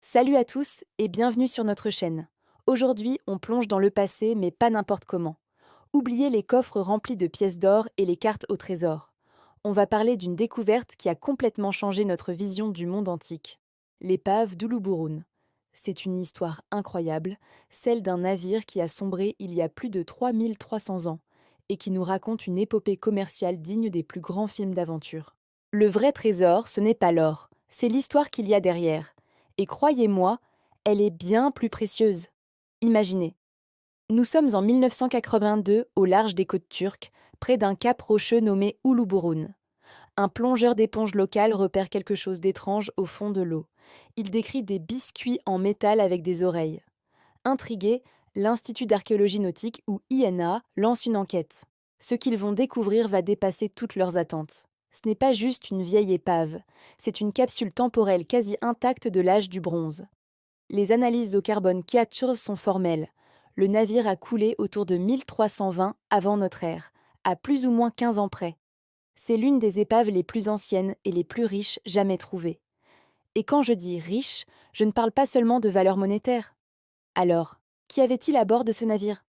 Salut à tous et bienvenue sur notre chaîne. Aujourd'hui, on plonge dans le passé, mais pas n'importe comment. Oubliez les coffres remplis de pièces d'or et les cartes au trésor. On va parler d'une découverte qui a complètement changé notre vision du monde antique. L'épave d'Uluburun. C'est une histoire incroyable, celle d'un navire qui a sombré il y a plus de 3300 ans et qui nous raconte une épopée commerciale digne des plus grands films d'aventure. Le vrai trésor, ce n'est pas l'or, c'est l'histoire qu'il y a derrière. Et croyez-moi, elle est bien plus précieuse. Imaginez. Nous sommes en 1982 au large des côtes turques, près d'un cap rocheux nommé Uluburun. Un plongeur d'éponge local repère quelque chose d'étrange au fond de l'eau. Il décrit des biscuits en métal avec des oreilles. Intrigué, l'Institut d'archéologie nautique, ou INA, lance une enquête. Ce qu'ils vont découvrir va dépasser toutes leurs attentes. Ce n'est pas juste une vieille épave, c'est une capsule temporelle quasi intacte de l'âge du bronze. Les analyses au carbone 4 sont formelles. Le navire a coulé autour de 1320 avant notre ère, à plus ou moins 15 ans près. C'est l'une des épaves les plus anciennes et les plus riches jamais trouvées. Et quand je dis riche, je ne parle pas seulement de valeur monétaire. Alors, qu'y avait-il à bord de ce navire?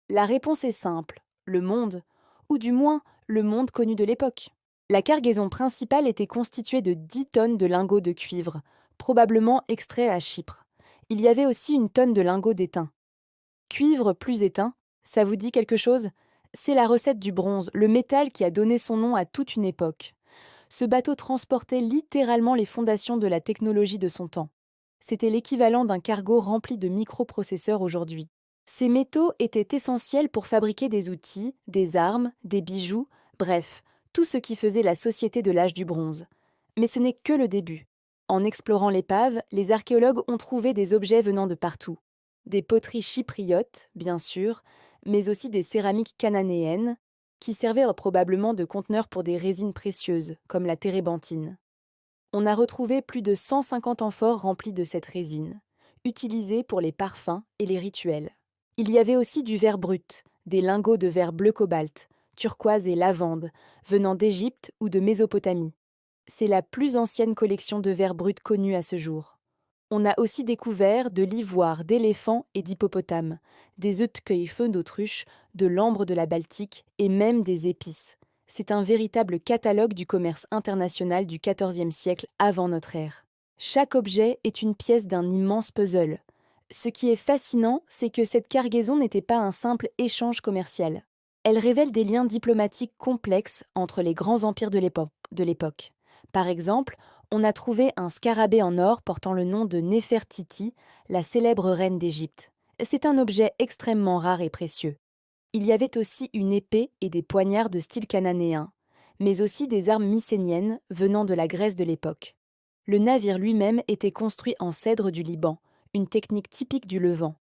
La réponse est simple, le monde, ou du moins le monde connu de l'époque. La cargaison principale était constituée de 10 tonnes de lingots de cuivre, probablement extraits à Chypre. Il y avait aussi une tonne de lingots d'étain. Cuivre plus étain, ça vous dit quelque chose? C'est la recette du bronze, le métal qui a donné son nom à toute une époque. Ce bateau transportait littéralement les fondations de la technologie de son temps. C'était l'équivalent d'un cargo rempli de microprocesseurs aujourd'hui. Ces métaux étaient essentiels pour fabriquer des outils, des armes, des bijoux, bref, tout ce qui faisait la société de l'âge du bronze. Mais ce n'est que le début. En explorant l'épave, les archéologues ont trouvé des objets venant de partout. Des poteries chypriotes, bien sûr, mais aussi des céramiques cananéennes, qui servaient probablement de conteneurs pour des résines précieuses, comme la térébenthine. On a retrouvé plus de 150 amphores remplies de cette résine, utilisée pour les parfums et les rituels. Il y avait aussi du verre brut, des lingots de verre bleu cobalt, turquoise et lavande, venant d'Égypte ou de Mésopotamie. C'est la plus ancienne collection de verre brut connue à ce jour. On a aussi découvert de l'ivoire d'éléphants et d'hippopotames, des œufs d'autruche, de l'ambre de la Baltique et même des épices. C'est un véritable catalogue du commerce international du XIVe siècle avant notre ère. Chaque objet est une pièce d'un immense puzzle. Ce qui est fascinant, c'est que cette cargaison n'était pas un simple échange commercial. Elle révèle des liens diplomatiques complexes entre les grands empires de l'époque. Par exemple, on a trouvé un scarabée en or portant le nom de Néfertiti, la célèbre reine d'Égypte. C'est un objet extrêmement rare et précieux. Il y avait aussi une épée et des poignards de style cananéen, mais aussi des armes mycéniennes venant de la Grèce de l'époque. Le navire lui-même était construit en cèdre du Liban, une technique typique du Levant.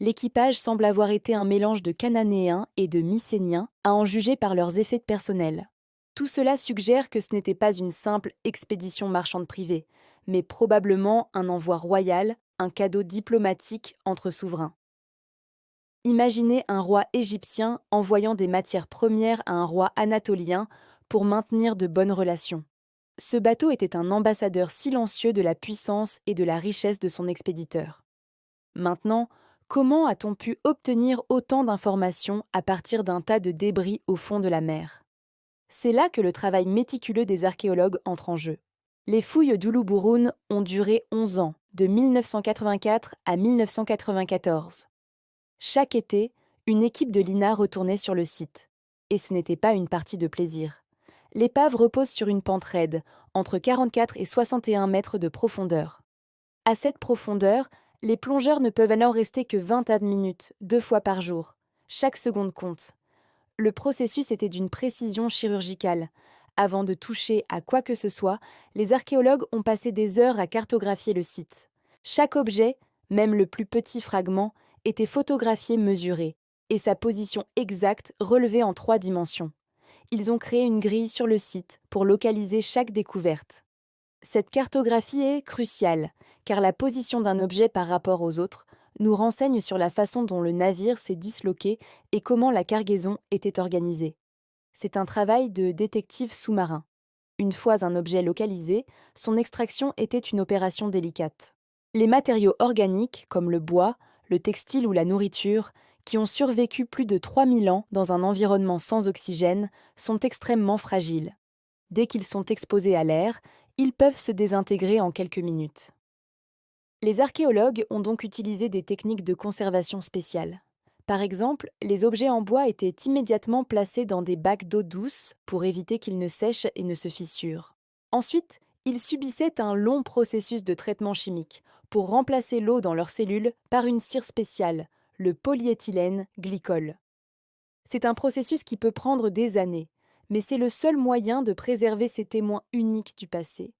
L'équipage semble avoir été un mélange de cananéens et de mycéniens, à en juger par leurs effets de personnel. Tout cela suggère que ce n'était pas une simple expédition marchande privée, mais probablement un envoi royal, un cadeau diplomatique entre souverains. Imaginez un roi égyptien envoyant des matières premières à un roi anatolien pour maintenir de bonnes relations. Ce bateau était un ambassadeur silencieux de la puissance et de la richesse de son expéditeur. Maintenant, comment a-t-on pu obtenir autant d'informations à partir d'un tas de débris au fond de la mer? C'est là que le travail méticuleux des archéologues entre en jeu. Les fouilles d'Uluburun ont duré 11 ans, de 1984 à 1994. Chaque été, une équipe de l'INA retournait sur le site. Et ce n'était pas une partie de plaisir. L'épave repose sur une pente raide, entre 44 et 61 mètres de profondeur. À cette profondeur, les plongeurs ne peuvent alors rester que 20 minutes, 2 fois par jour. Chaque seconde compte. Le processus était d'une précision chirurgicale. Avant de toucher à quoi que ce soit, les archéologues ont passé des heures à cartographier le site. Chaque objet, même le plus petit fragment, était photographié mesuré, et sa position exacte relevée en 3 dimensions. Ils ont créé une grille sur le site pour localiser chaque découverte. Cette cartographie est cruciale, car la position d'un objet par rapport aux autres nous renseigne sur la façon dont le navire s'est disloqué et comment la cargaison était organisée. C'est un travail de détective sous-marin. Une fois un objet localisé, son extraction était une opération délicate. Les matériaux organiques, comme le bois, le textile ou la nourriture, qui ont survécu plus de 3000 ans dans un environnement sans oxygène, sont extrêmement fragiles. Dès qu'ils sont exposés à l'air, ils peuvent se désintégrer en quelques minutes. Les archéologues ont donc utilisé des techniques de conservation spéciales. Par exemple, les objets en bois étaient immédiatement placés dans des bacs d'eau douce pour éviter qu'ils ne sèchent et ne se fissurent. Ensuite, ils subissaient un long processus de traitement chimique pour remplacer l'eau dans leurs cellules par une cire spéciale, le polyéthylène glycol. C'est un processus qui peut prendre des années, mais c'est le seul moyen de préserver ces témoins uniques du passé.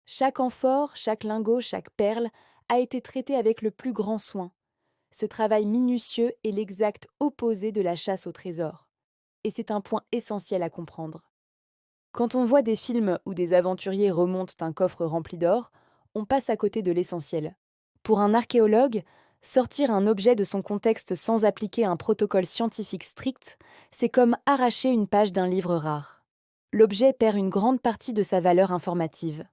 Chaque amphore, chaque lingot, chaque perle a été traité avec le plus grand soin. Ce travail minutieux est l'exact opposé de la chasse au trésor. Et c'est un point essentiel à comprendre. Quand on voit des films où des aventuriers remontent un coffre rempli d'or, on passe à côté de l'essentiel. Pour un archéologue, sortir un objet de son contexte sans appliquer un protocole scientifique strict, c'est comme arracher une page d'un livre rare. L'objet perd une grande partie de sa valeur informative.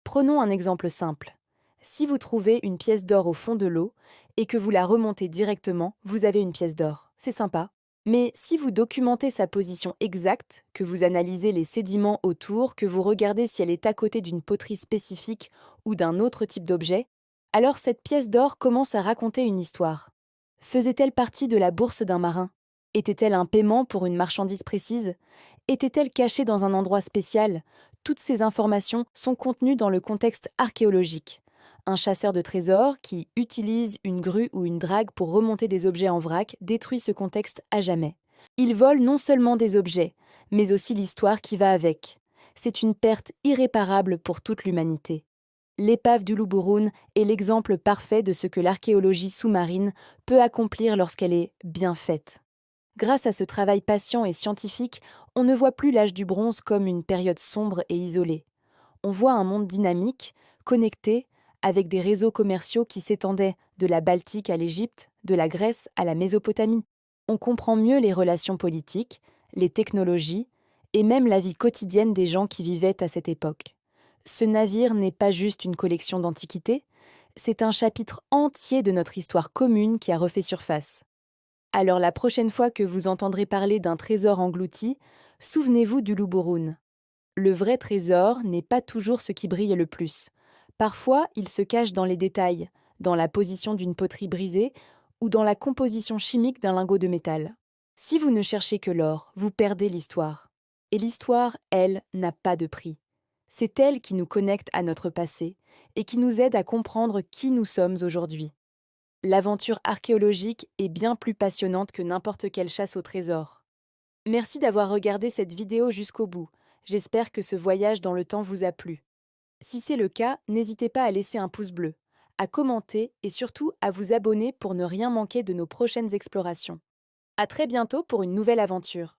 Prenons un exemple simple. Si vous trouvez une pièce d'or au fond de l'eau et que vous la remontez directement, vous avez une pièce d'or. C'est sympa. Mais si vous documentez sa position exacte, que vous analysez les sédiments autour, que vous regardez si elle est à côté d'une poterie spécifique ou d'un autre type d'objet, alors cette pièce d'or commence à raconter une histoire. Faisait-elle partie de la bourse d'un marin? Était-elle un paiement pour une marchandise précise? Était-elle cachée dans un endroit spécial? Toutes ces informations sont contenues dans le contexte archéologique. Un chasseur de trésors qui utilise une grue ou une drague pour remonter des objets en vrac détruit ce contexte à jamais. Il vole non seulement des objets, mais aussi l'histoire qui va avec. C'est une perte irréparable pour toute l'humanité. L'épave du Loup-Bouroun est l'exemple parfait de ce que l'archéologie sous-marine peut accomplir lorsqu'elle est bien faite. Grâce à ce travail patient et scientifique, on ne voit plus l'âge du bronze comme une période sombre et isolée. On voit un monde dynamique, connecté, avec des réseaux commerciaux qui s'étendaient de la Baltique à l'Égypte, de la Grèce à la Mésopotamie. On comprend mieux les relations politiques, les technologies et même la vie quotidienne des gens qui vivaient à cette époque. Ce navire n'est pas juste une collection d'antiquités, c'est un chapitre entier de notre histoire commune qui a refait surface. Alors la prochaine fois que vous entendrez parler d'un trésor englouti, souvenez-vous du Loup-Bouroun. Le vrai trésor n'est pas toujours ce qui brille le plus. Parfois, il se cache dans les détails, dans la position d'une poterie brisée ou dans la composition chimique d'un lingot de métal. Si vous ne cherchez que l'or, vous perdez l'histoire. Et l'histoire, elle, n'a pas de prix. C'est elle qui nous connecte à notre passé et qui nous aide à comprendre qui nous sommes aujourd'hui. L'aventure archéologique est bien plus passionnante que n'importe quelle chasse au trésor. Merci d'avoir regardé cette vidéo jusqu'au bout. J'espère que ce voyage dans le temps vous a plu. Si c'est le cas, n'hésitez pas à laisser un pouce bleu, à commenter et surtout à vous abonner pour ne rien manquer de nos prochaines explorations. À très bientôt pour une nouvelle aventure.